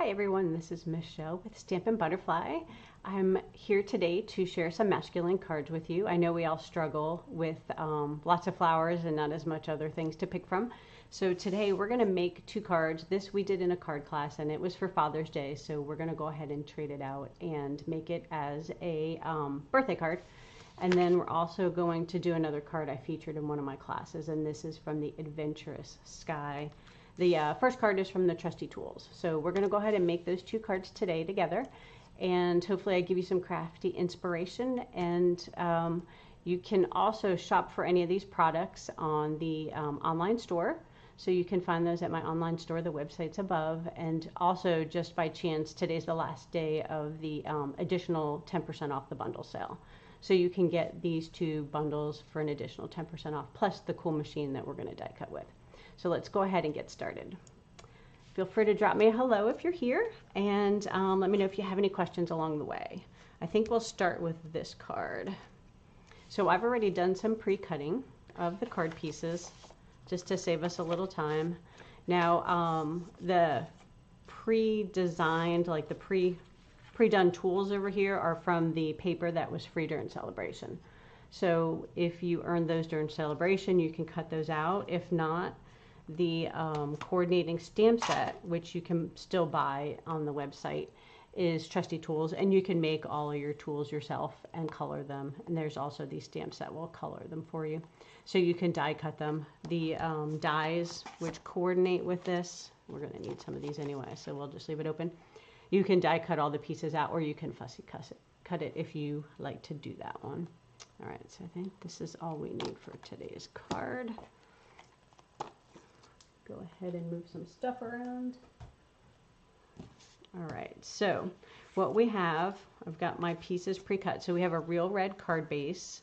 Hi everyone, this is Michelle with Stampin' Butterfly. I'm here today to share some masculine cards with you. I know we all struggle with lots of flowers and not as much other things to pick from. So today we're going to make two cards. This we did in a card class and it was for Father's Day. So we're going to go ahead and trade it out and make it as a birthday card. And then we're also going to do another card I featured in one of my classes, and this is from the Adventurous Sky. The first card is from the Trusty Tools. So we're going to go ahead and make those two cards today together, and hopefully I give you some crafty inspiration. And you can also shop for any of these products on the online store. So you can find those at my online store. The website's above. And also, just by chance, today's the last day of the additional 10% off the bundle sale. So you can get these two bundles for an additional 10% off, plus the cool machine that we're going to die cut with. So let's go ahead and get started. Feel free to drop me a hello if you're here, and let me know if you have any questions along the way. I think we'll start with this card. So I've already done some pre-cutting of the card pieces just to save us a little time. Now the pre-designed, like the pre-done tools over here are from the paper that was free during celebration. So if you earned those during celebration, you can cut those out. If not, the coordinating stamp set, which you can still buy on the website, is Trusty Tools, and you can make all of your tools yourself and color them. And there's also these stamps that will color them for you. So you can die cut them. The dies which coordinate with this, we're going to need some of these anyway, so we'll just leave it open. You can die cut all the pieces out, or you can fussy cut it if you like to do that one. All right, so I think this is all we need for today's card. Go ahead and move some stuff around. All right, so what we have, I've got my pieces pre-cut. So we have a real red card base,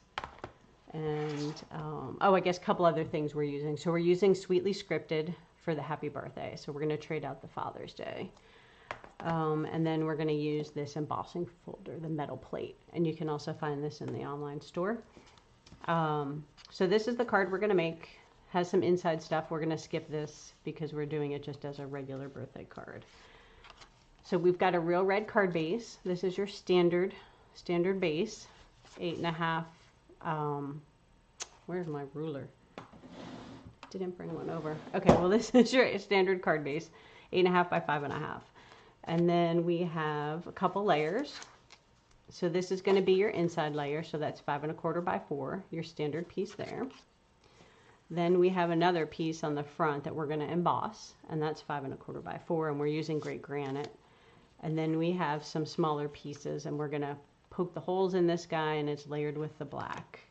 and oh, I guess a couple other things we're using. So we're using Sweetly Scripted for the happy birthday. So we're going to trade out the Father's Day. And then we're going to use this embossing folder, the metal plate, and you can also find this in the online store. So this is the card we're going to make. Has some inside stuff. We're going to skip this because we're doing it just as a regular birthday card. So we've got a real red card base. This is your standard base, 8.5. Where's my ruler? Didn't bring one over. Okay, well this is your standard card base, 8.5 by 5.5. And then we have a couple layers. So this is going to be your inside layer. So that's 5.25 by 4, your standard piece there. Then we have another piece on the front that we're going to emboss, and that's 5.25 by 4, and we're using great granite. And then we have some smaller pieces, and we're going to poke the holes in this guy, and it's layered with the black.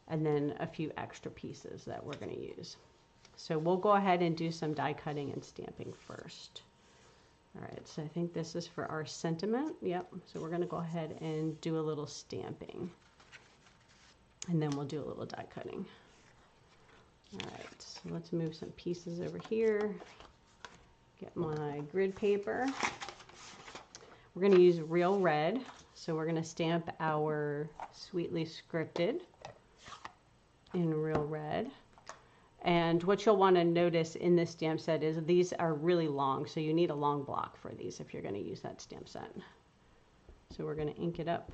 And then a few extra pieces that we're going to use. So we'll go ahead and do some die cutting and stamping first. All right, so I think this is for our sentiment. Yep, so we're going to go ahead and do a little stamping. And then we'll do a little die cutting. All right, so let's move some pieces over here. Get my grid paper. We're going to use real red. So we're going to stamp our Sweetly Scripted in real red. And what you'll want to notice in this stamp set is these are really long, so you need a long block for these if you're going to use that stamp set. So we're going to ink it up,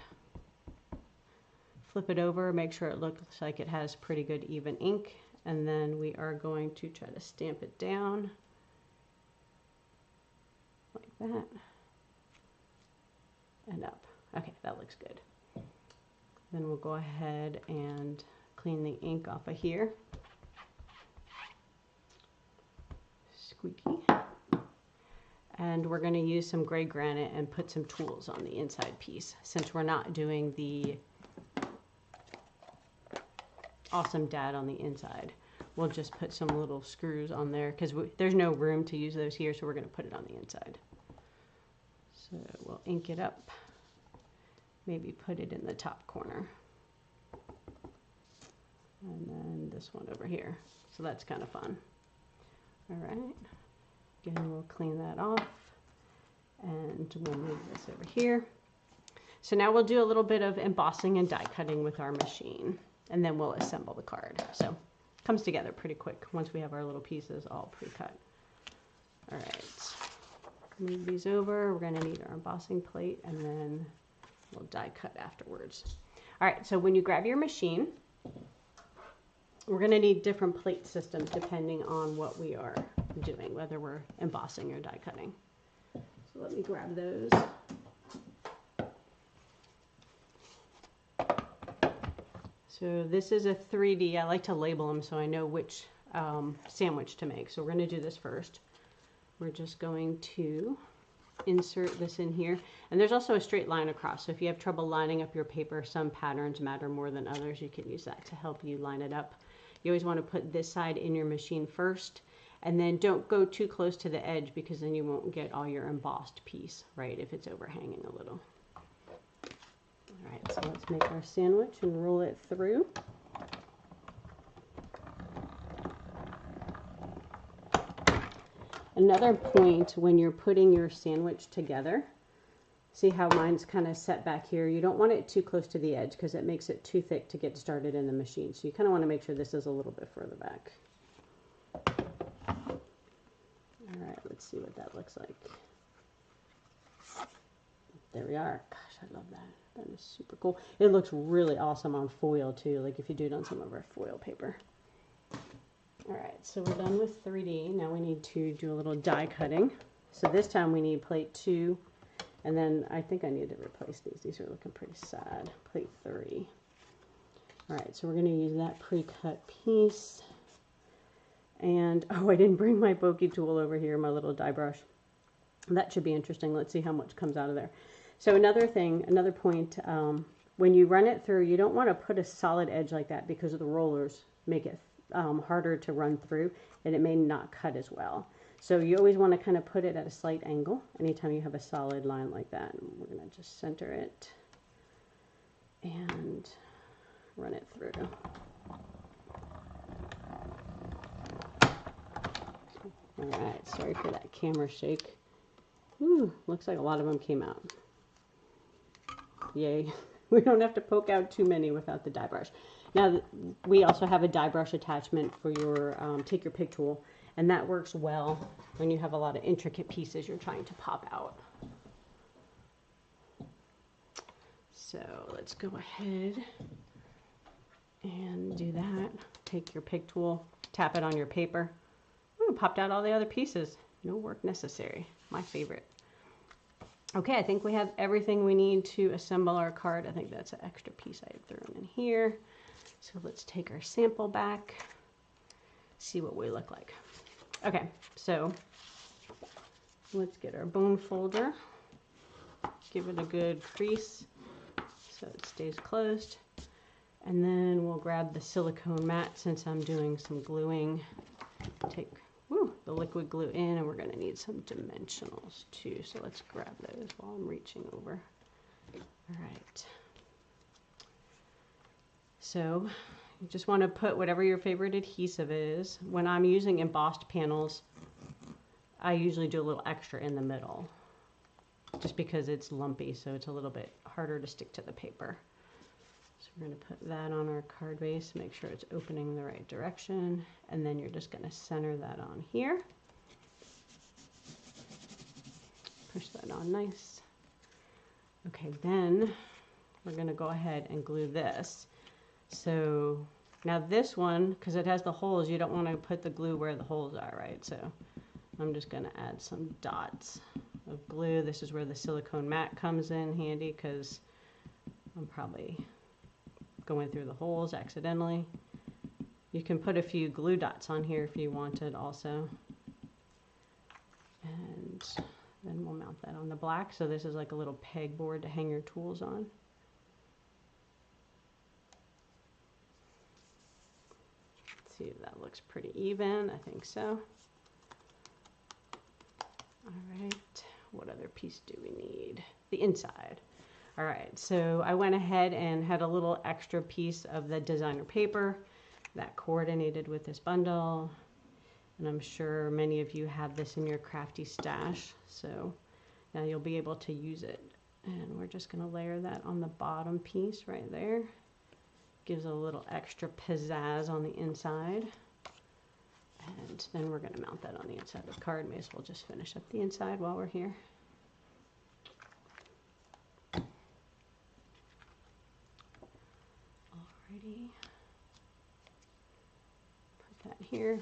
flip it over, make sure it looks like it has pretty good even ink, and then we are going to try to stamp it down like that and up. Okay, that looks good. Then we'll go ahead and clean the ink off of here. Squeaky. And we're going to use some gray granite and put some tools on the inside piece, since we're not doing the awesome dad on the inside. We'll just put some little screws on there because there's no room to use those here, so we're going to put it on the inside. So we'll ink it up, maybe put it in the top corner, and then this one over here. So that's kind of fun. All right, again, we'll clean that off, and we'll move this over here. So now we'll do a little bit of embossing and die cutting with our machine, and then we'll assemble the card. So it comes together pretty quick once we have our little pieces all pre-cut. All right, Move these over. We're going to need our embossing plate, and then we'll die cut afterwards. All right, so when you grab your machine, we're going to need different plate systems depending on what we are doing, whether we're embossing or die cutting. So let me grab those. So this is a 3D. I like to label them so I know which sandwich to make. So we're going to do this first. We're just going to insert this in here. And there's also a straight line across. So if you have trouble lining up your paper, some patterns matter more than others. You can use that to help you line it up. You always want to put this side in your machine first. And then don't go too close to the edge because then you won't get all your embossed piece, right, if it's overhanging a little. All right, so let's make our sandwich and roll it through. Another point when you're putting your sandwich together, see how mine's kind of set back here? You don't want it too close to the edge because it makes it too thick to get started in the machine. So you kind of want to make sure this is a little bit further back. All right, let's see what that looks like. There we are. Gosh, I love that. That is super cool. It looks really awesome on foil too, like if you do it on some of our foil paper. All right, so we're done with 3D. Now we need to do a little die cutting. So this time we need plate 2, and then I think I need to replace these. These are looking pretty sad. Plate 3. All right, so we're going to use that pre-cut piece. And, oh, I didn't bring my pokey tool over here, my little die brush. That should be interesting. Let's see how much comes out of there. So another thing, another point, when you run it through, you don't want to put a solid edge like that because the rollers make it harder to run through, and it may not cut as well. So you always want to kind of put it at a slight angle anytime you have a solid line like that. And we're going to just center it and run it through. All right, sorry for that camera shake. Ooh, looks like a lot of them came out. Yay. We don't have to poke out too many without the die brush. Now, we also have a die brush attachment for your take your pick tool, and that works well when you have a lot of intricate pieces you're trying to pop out. So let's go ahead and do that. Take your pick tool, tap it on your paper. Ooh, popped out all the other pieces. No work necessary. My favorite. Okay, I think we have everything we need to assemble our card. I think that's an extra piece I had thrown in here. So let's take our sample back, see what we look like. Okay, so let's get our bone folder, give it a good crease so it stays closed. And then we'll grab the silicone mat since I'm doing some gluing. Take the liquid glue in, and we're going to need some dimensionals too. So let's grab those while I'm reaching over. All right. So you just want to put whatever your favorite adhesive is. When I'm using embossed panels, I usually do a little extra in the middle just because it's lumpy, so it's a little bit harder to stick to the paper. So we're going to put that on our card base, make sure it's opening the right direction, and then you're just going to center that on here. Push that on nice. Okay, then we're going to go ahead and glue this. So now this one, because it has the holes, you don't want to put the glue where the holes are, right? So I'm just going to add some dots of glue. This is where the silicone mat comes in handy because I'm probably going through the holes accidentally. You can put a few glue dots on here if you wanted also. And then we'll mount that on the black. So this is like a little pegboard to hang your tools on. Let's see if that looks pretty even. I think so. All right. What other piece do we need? The inside. All right, so I went ahead and had a little extra piece of the designer paper that coordinated with this bundle. And I'm sure many of you have this in your crafty stash, so now you'll be able to use it. And we're just going to layer that on the bottom piece right there. Gives a little extra pizzazz on the inside. And then we're going to mount that on the inside of the card. May as well just finish up the inside while we're here. Alrighty. Put that here.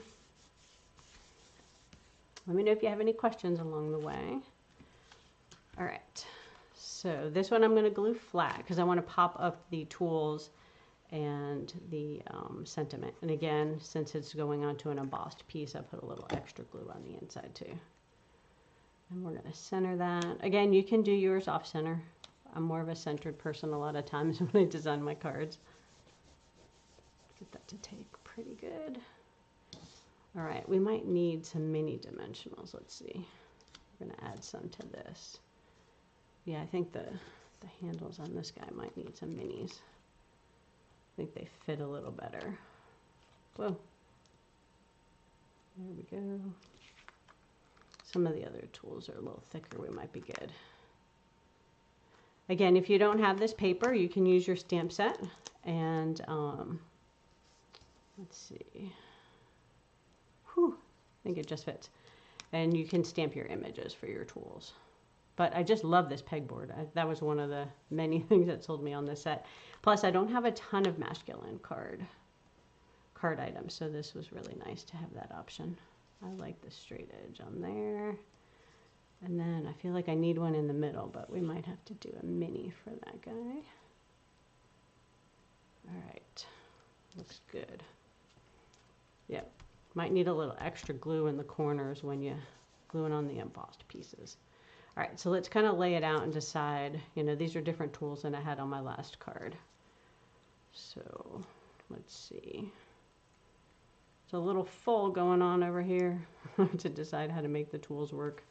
Let me know if you have any questions along the way. All right. So this one I'm going to glue flat because I want to pop up the tools and the sentiment. And again, since it's going onto an embossed piece, I put a little extra glue on the inside too. And we're going to center that. Again, you can do yours off center. I'm more of a centered person a lot of times when I design my cards. Get that to take pretty good. All right, we might need some mini dimensionals. Let's see. We're going to add some to this. Yeah, I think the handles on this guy might need some minis. I think they fit a little better. Whoa. There we go. Some of the other tools are a little thicker. We might be good. Again, if you don't have this paper, you can use your stamp set. And let's see. Whew, I think it just fits. And you can stamp your images for your tools. But I just love this pegboard. That was one of the many things that sold me on this set. Plus, I don't have a ton of masculine card items, so this was really nice to have that option. I like the straight edge on there. And then I feel like I need one in the middle, but we might have to do a mini for that guy. All right, looks good. Yep, might need a little extra glue in the corners when you glue it on the embossed pieces. All right, so let's kind of lay it out and decide, you know, these are different tools than I had on my last card. So let's see. It's a little full going on over here to decide how to make the tools work.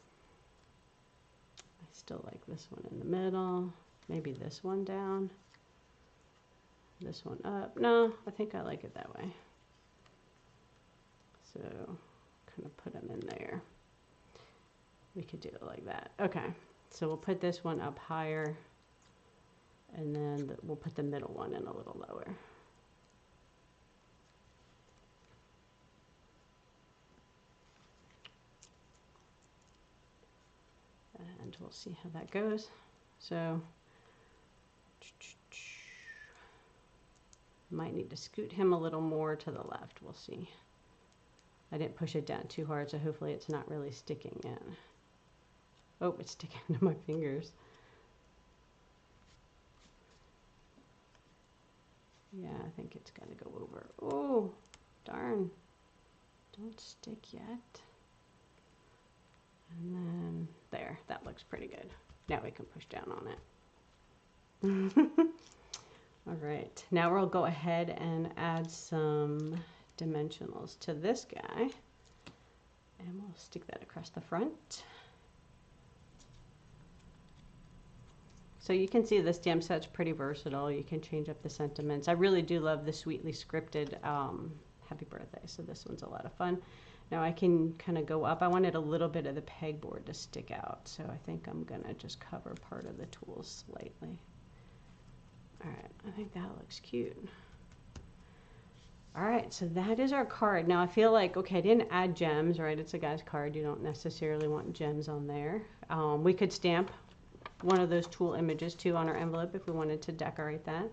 I still like this one in the middle. Maybe this one down. This one up. No, I think I like it that way. So kind of put them in there. We could do it like that. Okay, so we'll put this one up higher, and then we'll put the middle one in a little lower. And we'll see how that goes. So, might need to scoot him a little more to the left. We'll see. I didn't push it down too hard, so hopefully it's not really sticking in. Oh, it's sticking to my fingers. Yeah, I think it's got to go over. Oh, darn. Don't stick yet. And then there, that looks pretty good. Now we can push down on it. All right, now we'll go ahead and add some dimensionals to this guy. And we'll stick that across the front. So you can see the stamp set's pretty versatile. You can change up the sentiments. I really do love the sweetly scripted happy birthday. So this one's a lot of fun. Now I can kind of go up. I wanted a little bit of the pegboard to stick out. So I think I'm going to just cover part of the tools slightly. All right, I think that looks cute. All right, so that is our card. Now I feel like, okay, I didn't add gems, right? It's a guy's card. You don't necessarily want gems on there. We could stamp one of those tool images too on our envelope if we wanted to decorate that.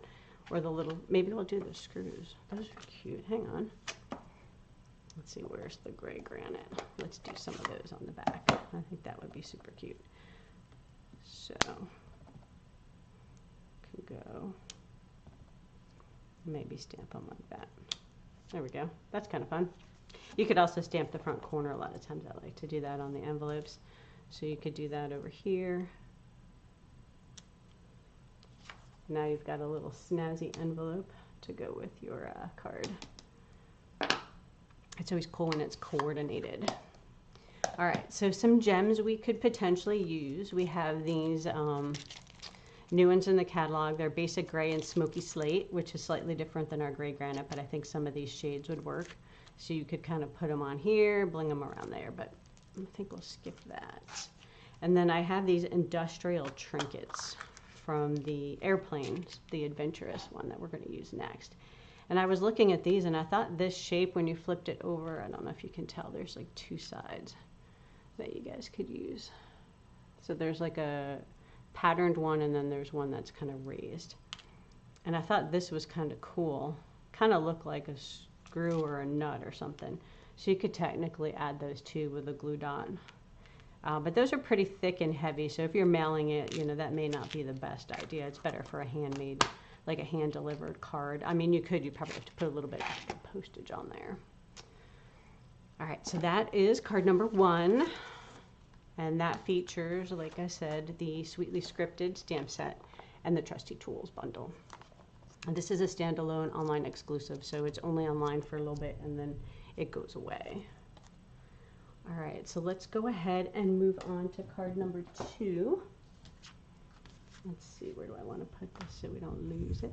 Or the little, maybe we'll do the screws. Those are cute. Hang on. Let's see, where's the gray granite? Let's do some of those on the back. I think that would be super cute. So, can go, maybe stamp them like that. There we go. That's kind of fun. You could also stamp the front corner. A lot of times I like to do that on the envelopes. So you could do that over here. Now you've got a little snazzy envelope to go with your card. It's always cool when it's coordinated. All right, so some gems we could potentially use. We have these new ones in the catalog. They're basic gray and smoky slate, which is slightly different than our gray granite, but I think some of these shades would work. So you could kind of put them on here, bling them around there, but I think we'll skip that. And then I have these industrial trinkets from the airplanes, the Adventurous one that we're going to use next. And I was looking at these and I thought this shape, when you flipped it over, I don't know if you can tell, there's like two sides that you guys could use. So there's like a patterned one and then there's one that's kind of raised. And I thought this was kind of cool. Kind of looked like a screw or a nut or something. So you could technically add those two with a glue dot. But those are pretty thick and heavy, so if you're mailing it, you know, that may not be the best idea. It's better for a handmade, like a hand-delivered card. I mean, you probably have to put a little bit of postage on there. All right, so that is card number 1. And that features, like I said, the Sweetly Scripted stamp set and the Trusty Tools bundle. And this is a standalone online exclusive, so it's only online for a little bit and then it goes away. All right, so let's go ahead and move on to card number 2. Let's see, where do I want to put this so we don't lose it?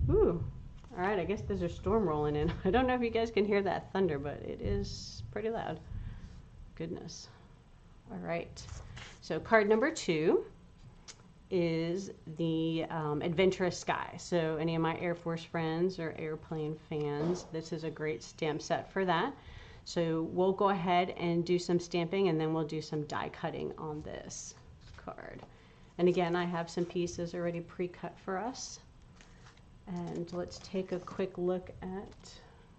Ooh, all right, I guess there's a storm rolling in. I don't know if you guys can hear that thunder, but it is pretty loud. Goodness. All right, so card number 2 is the Adventurous Sky. So any of my Air Force friends or airplane fans, this is a great stamp set for that. So we'll go ahead and do some stamping and then we'll do some die cutting on this card. And again, I have some pieces already pre-cut for us. And let's take a quick look at,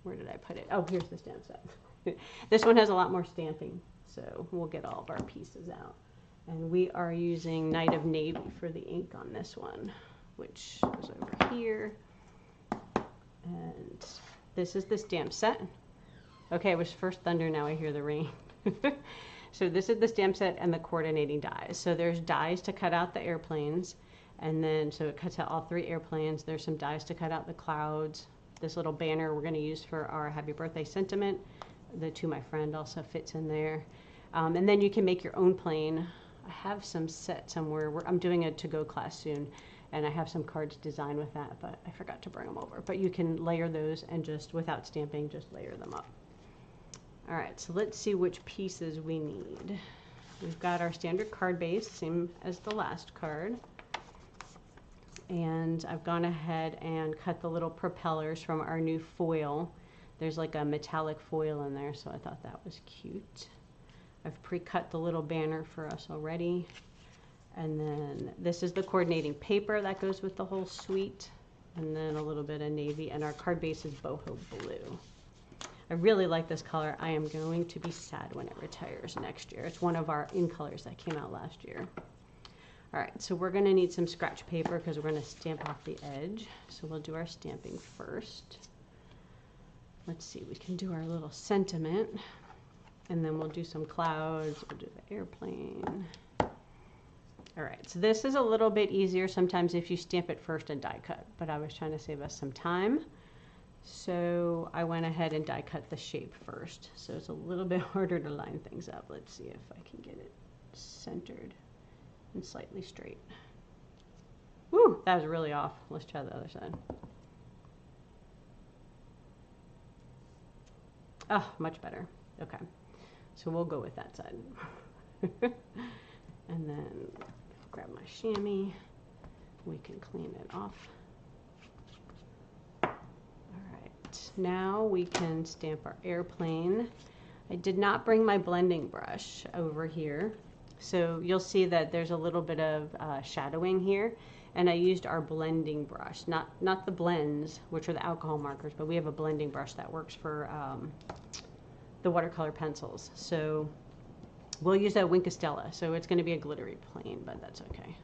where did I put it? Oh, here's the stamp set. This one has a lot more stamping, so we'll get all of our pieces out. And we are using Night of Navy for the ink on this one, which is over here. And this is the stamp set. Okay, it was first thunder, now I hear the rain. So this is the stamp set and the coordinating dies. So there's dies to cut out the airplanes, and then so it cuts out all 3 airplanes. There's some dies to cut out the clouds. This little banner we're going to use for our happy birthday sentiment. The To My Friend also fits in there. And then you can make your own plane. I have some set somewhere. I'm doing a to-go class soon, and I have some cards designed with that, but I forgot to bring them over. But you can layer those and just, without stamping, just layer them up. All right, so let's see which pieces we need. We've got our standard card base, same as the last card. And I've gone ahead and cut the little propellers from our new foil. There's like a metallic foil in there, so I thought that was cute. I've pre-cut the little banner for us already. And then this is the coordinating paper that goes with the whole suite. And then a little bit of navy, and our card base is boho blue. I really like this color. I am going to be sad when it retires next year. It's one of our in colors that came out last year. All right, so we're gonna need some scratch paper because we're gonna stamp off the edge. So we'll do our stamping first. Let's see, we can do our little sentiment, and then we'll do some clouds, we'll do the airplane. All right, so this is a little bit easier sometimes if you stamp it first and die cut, but I was trying to save us some time. So I went ahead and die cut the shape first. So it's a little bit harder to line things up. Let's see if I can get it centered and slightly straight. Woo, that was really off. Let's try the other side. Oh, much better. Okay, so we'll go with that side. And then grab my chamois. We can clean it off. Now we can stamp our airplane. I did not bring my blending brush over here, so you'll see that there's a little bit of shadowing here, and I used our blending brush, not the blends, which are the alcohol markers, but we have a blending brush that works for the watercolor pencils. So we'll use that Winkostella, so it's going to be a glittery plane, but that's okay.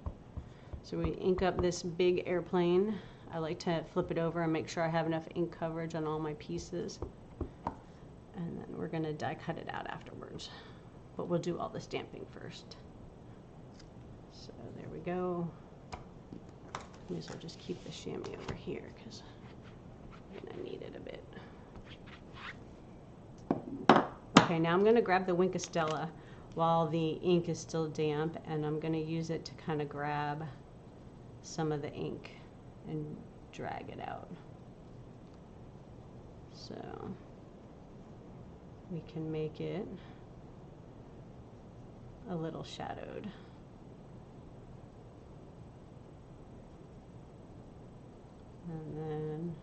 So we ink up this big airplane. I like to flip it over and make sure I have enough ink coverage on all my pieces. And then we're going to die cut it out afterwards. But we'll do all the stamping first. So there we go. May as well just keep the chamois over here because I'm going to need it a bit. Okay, now I'm going to grab the Winkostella while the ink is still damp, and I'm going to use it to kind of grab some of the ink and drag it out. So we can make it a little shadowed. And then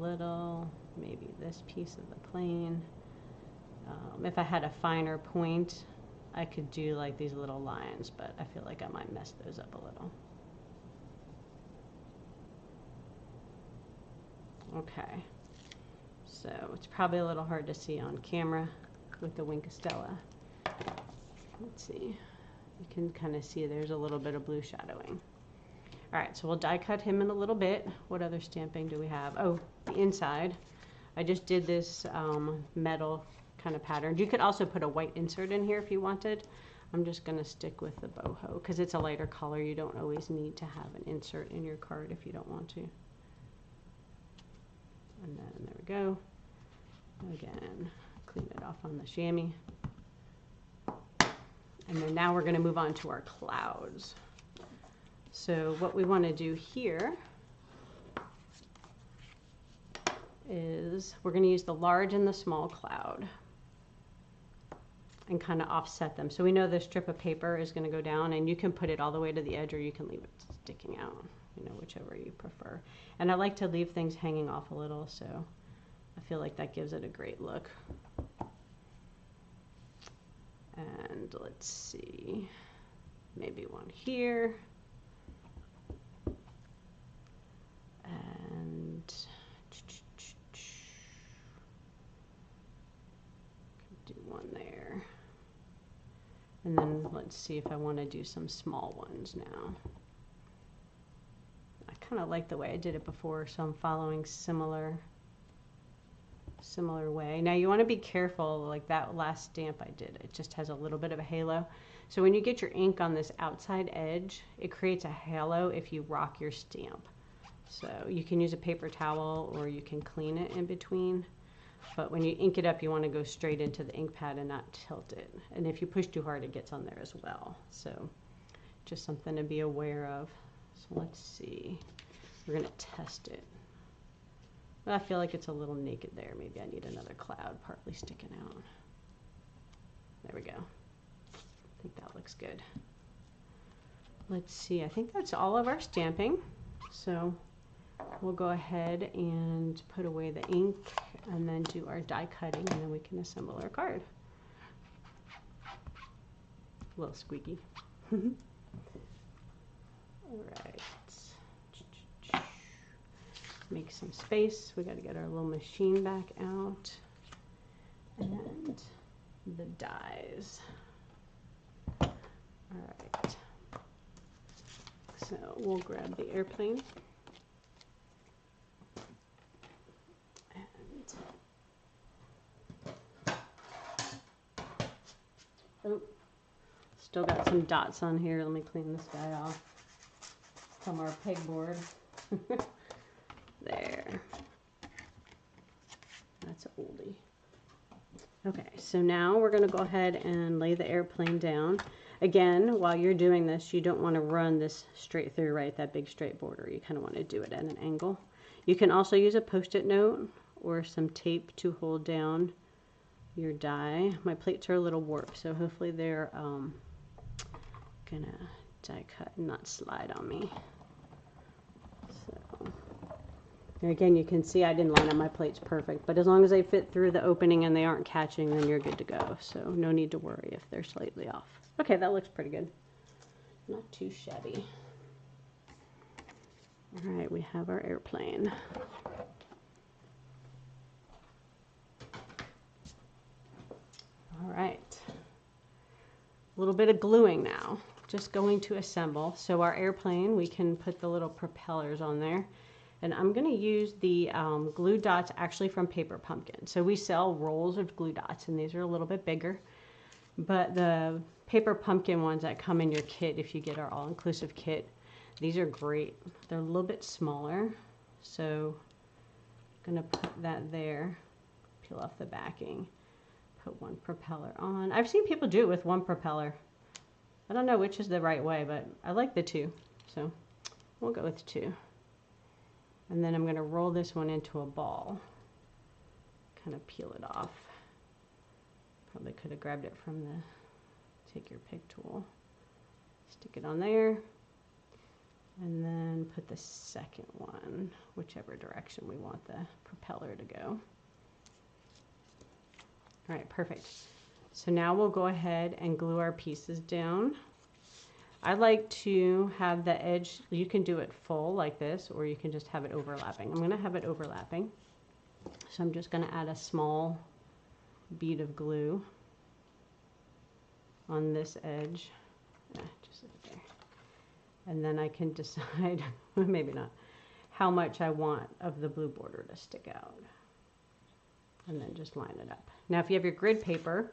little, maybe this piece of the plane. If I had a finer point, I could do like these little lines, but I feel like I might mess those up a little. Okay, so it's probably a little hard to see on camera with the Wink Stella. Let's see, you can kind of see there's a little bit of blue shadowing. All right, so we'll die cut him in a little bit. What other stamping do we have? Oh, the inside. I just did this metal kind of pattern. You could also put a white insert in here if you wanted. I'm just gonna stick with the boho because it's a lighter color. You don't always need to have an insert in your card if you don't want to. And then there we go. Again, clean it off on the chamois. And then now we're gonna move on to our clouds. So what we wanna do here is we're gonna use the large and the small cloud and kind of offset them. So we know this strip of paper is gonna go down, and you can put it all the way to the edge or you can leave it sticking out, you know, whichever you prefer. And I like to leave things hanging off a little, so I feel like that gives it a great look. And let's see, maybe one here. And do one there. And then let's see if I want to do some small ones now. I kind of like the way I did it before, so I'm following similar way. Now you want to be careful, like that last stamp I did, it just has a little bit of a halo. So when you get your ink on this outside edge, it creates a halo if you rock your stamp. So you can use a paper towel or you can clean it in between. But when you ink it up, you want to go straight into the ink pad and not tilt it. And if you push too hard, it gets on there as well. So just something to be aware of. So let's see. We're going to test it. But I feel like it's a little naked there. Maybe I need another cloud partly sticking out. There we go. I think that looks good. Let's see. I think that's all of our stamping. So we'll go ahead and put away the ink and then do our die cutting, and then we can assemble our card. A little squeaky. All right. Make some space. We got to get our little machine back out. And the dies. All right. So we'll grab the airplane. Oh, still got some dots on here. Let me clean this guy off from our pegboard. There. That's an oldie. Okay, so now we're going to go ahead and lay the airplane down. Again, while you're doing this, you don't want to run this straight through, right? That big straight border. You kind of want to do it at an angle. You can also use a Post-it note or some tape to hold down your die. My plates are a little warped, so hopefully they're gonna die cut and not slide on me. So and again, you can see I didn't line up my plates perfect, but as long as they fit through the opening and they aren't catching, then you're good to go. So no need to worry if they're slightly off. Okay, that looks pretty good. Not too shabby. All right, we have our airplane. All right, a little bit of gluing now, just going to assemble. So our airplane, we can put the little propellers on there. And I'm going to use the glue dots actually from Paper Pumpkin. So we sell rolls of glue dots, and these are a little bit bigger. But the Paper Pumpkin ones that come in your kit, if you get our all-inclusive kit, these are great. They're a little bit smaller. So I'm going to put that there, peel off the backing. Put one propeller on. I've seen people do it with one propeller. I don't know which is the right way, but I like the two. So we'll go with two. And then I'm going to roll this one into a ball. Kind of peel it off. Probably could have grabbed it from the take your pick tool. Stick it on there. And then put the second one, whichever direction we want the propeller to go. All right, perfect. So now we'll go ahead and glue our pieces down. I like to have the edge, you can do it full like this, or you can just have it overlapping. I'm going to have it overlapping. So I'm just going to add a small bead of glue on this edge. Just leave it there. And then I can decide, maybe not, how much I want of the blue border to stick out. And then just line it up. Now if you have your grid paper,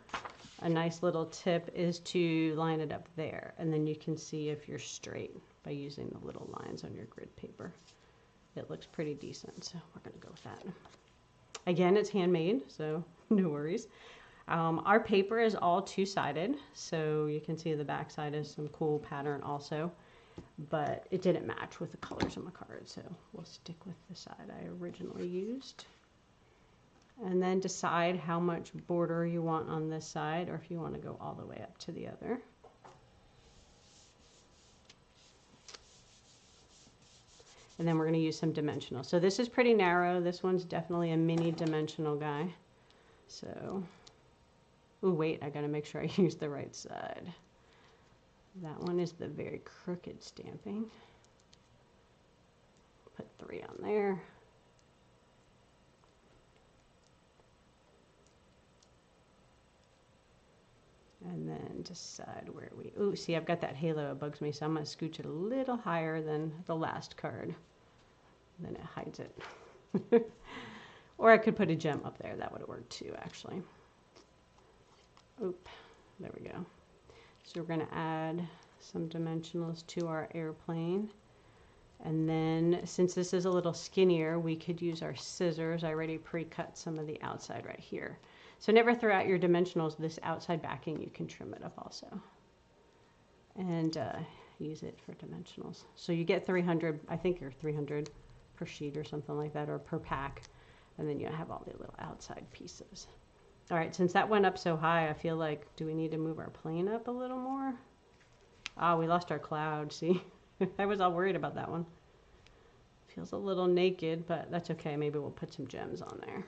a nice little tip is to line it up there, and then you can see if you're straight by using the little lines on your grid paper. It looks pretty decent, so we're going to go with that. Again, it's handmade, so no worries. Our paper is all two-sided, so you can see the back side is some cool pattern also, but it didn't match with the colors on the card, so we'll stick with the side I originally used. And then decide how much border you want on this side, or if you want to go all the way up to the other. And then we're going to use some dimensional. So this is pretty narrow. This one's definitely a mini dimensional guy. So, oh wait, I got to make sure I use the right side. That one is the very crooked stamping. Put 3 on there. And then decide where we, ooh, see, I've got that halo, it bugs me, so I'm going to scooch it a little higher than the last card. Then it hides it. Or I could put a gem up there, that would have worked too, actually. Oop, there we go. So we're going to add some dimensionals to our airplane. And then, since this is a little skinnier, we could use our scissors. I already pre-cut some of the outside right here. So never throw out your dimensionals. This outside backing, you can trim it up also. And use it for dimensionals. So you get 300, I think you're 300 per sheet or something like that, or per pack. And then you have all the little outside pieces. All right, since that went up so high, I feel like, do we need to move our plane up a little more? Ah, we lost our cloud, see? I was all worried about that one. Feels a little naked, but that's okay. Maybe we'll put some gems on there.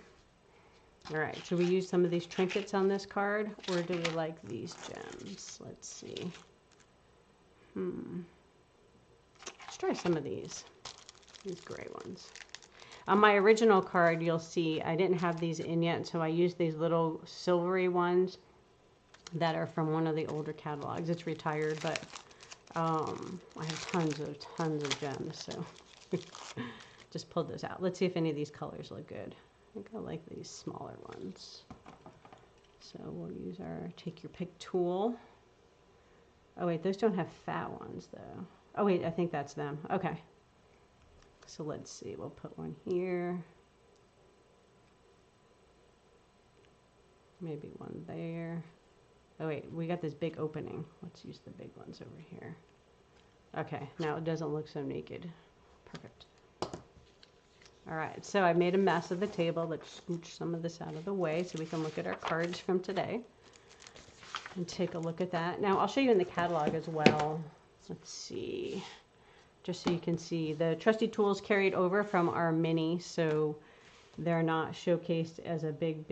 All right, should we use some of these trinkets on this card, or do we like these gems? Let's see. Let's try some of these gray ones. On my original card, you'll see I didn't have these in yet, so I used these little silvery ones that are from one of the older catalogs. It's retired, but I have tons of gems, so just pulled those out. Let's see if any of these colors look good. I think I like these smaller ones. So we'll use our take your pick tool. Oh wait, those don't have fat ones though. Oh wait, I think that's them. Okay. So let's see, we'll put one here. Maybe one there. Oh wait, we got this big opening. Let's use the big ones over here. Okay, now it doesn't look so naked. Perfect. All right, so I made a mess of the table. Let's scooch some of this out of the way so we can look at our cards from today and take a look at that. Now, I'll show you in the catalog as well. Let's see, just so you can see. The Trusty tools carried over from our mini, so they're not showcased as a big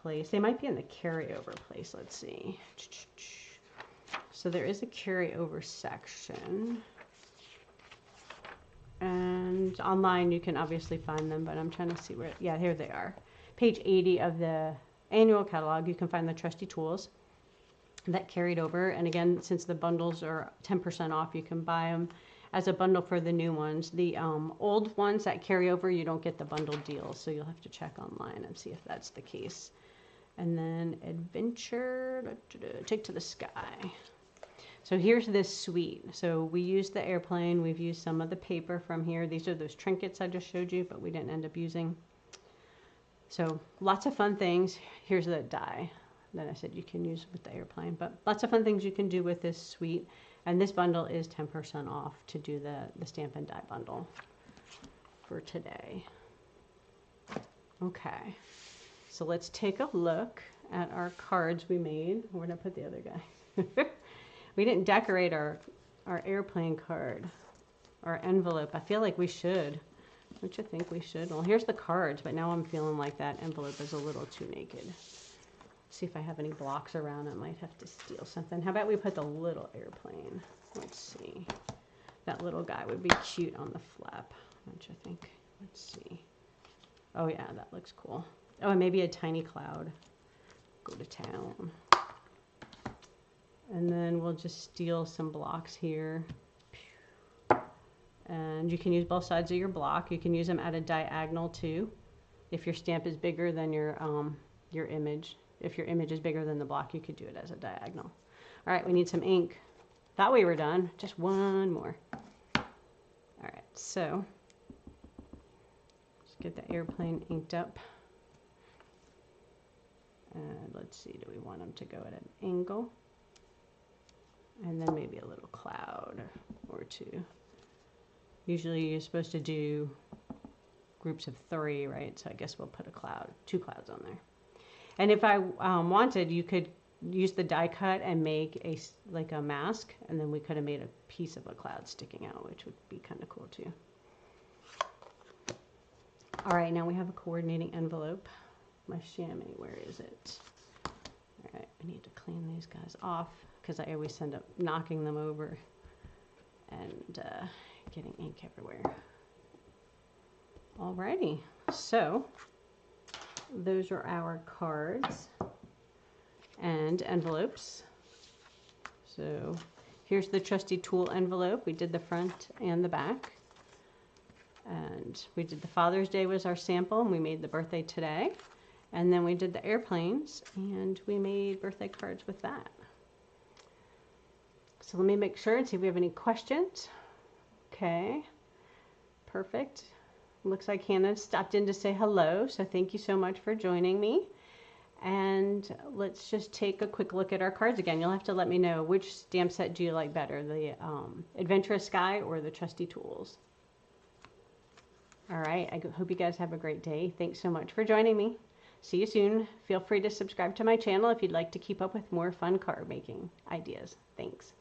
place. They might be in the carryover place. Let's see. So there is a carryover section. And online you can obviously find them, but I'm trying to see where, yeah, here they are. Page 80 of the annual catalog, you can find the Trusty tools that carried over. And again, since the bundles are 10% off, you can buy them as a bundle for the new ones. The old ones that carry over, you don't get the bundle deal, so you'll have to check online and see if that's the case. And then Adventure, Take to the Sky. So here's this suite. So we used the airplane. We've used some of the paper from here. These are those trinkets I just showed you, but we didn't end up using. So lots of fun things. Here's the die that I said you can use with the airplane, but lots of fun things you can do with this suite. And this bundle is 10% off to do the stamp and die bundle for today. Okay, so let's take a look at our cards we made. Where did I put the other guy? We didn't decorate our airplane card. Or envelope. I feel like we should. Don't you think we should? Well, here's the cards, but now I'm feeling like that envelope is a little too naked. See if I have any blocks around. I might have to steal something. How about we put the little airplane? Let's see. That little guy would be cute on the flap, don't you think? Let's see. Oh yeah, that looks cool. Oh, and maybe a tiny cloud. Go to town. And then we'll just steal some blocks here. And you can use both sides of your block. You can use them at a diagonal too. If your stamp is bigger than your image. If your image is bigger than the block, you could do it as a diagonal. All right, we need some ink. Thought we were done. Just one more. All right, so let's get the airplane inked up. And let's see, do we want them to go at an angle? And then maybe a little cloud or two. Usually you're supposed to do groups of 3, right? So I guess we'll put a cloud, 2 clouds on there. And if I wanted, you could use the die cut and make like a mask, and then we could have made a piece of a cloud sticking out, which would be kind of cool too. All right, now we have a coordinating envelope. My chamois, where is it? All right, I need to clean these guys off because I always end up knocking them over and getting ink everywhere. Alrighty, so those are our cards and envelopes. So here's the Trusty tool envelope. We did the front and the back. And we did the Father's Day was our sample, and we made the birthday today. And then we did the airplanes, and we made birthday cards with that. So let me make sure and see if we have any questions. Okay, perfect. Looks like Hannah stopped in to say hello, so thank you so much for joining me. And let's just take a quick look at our cards again. You'll have to let me know which stamp set do you like better, the Adventurous Sky or the Trusty Tools. All right, I hope you guys have a great day. Thanks so much for joining me. See you soon. Feel free to subscribe to my channel if you'd like to keep up with more fun card making ideas. Thanks.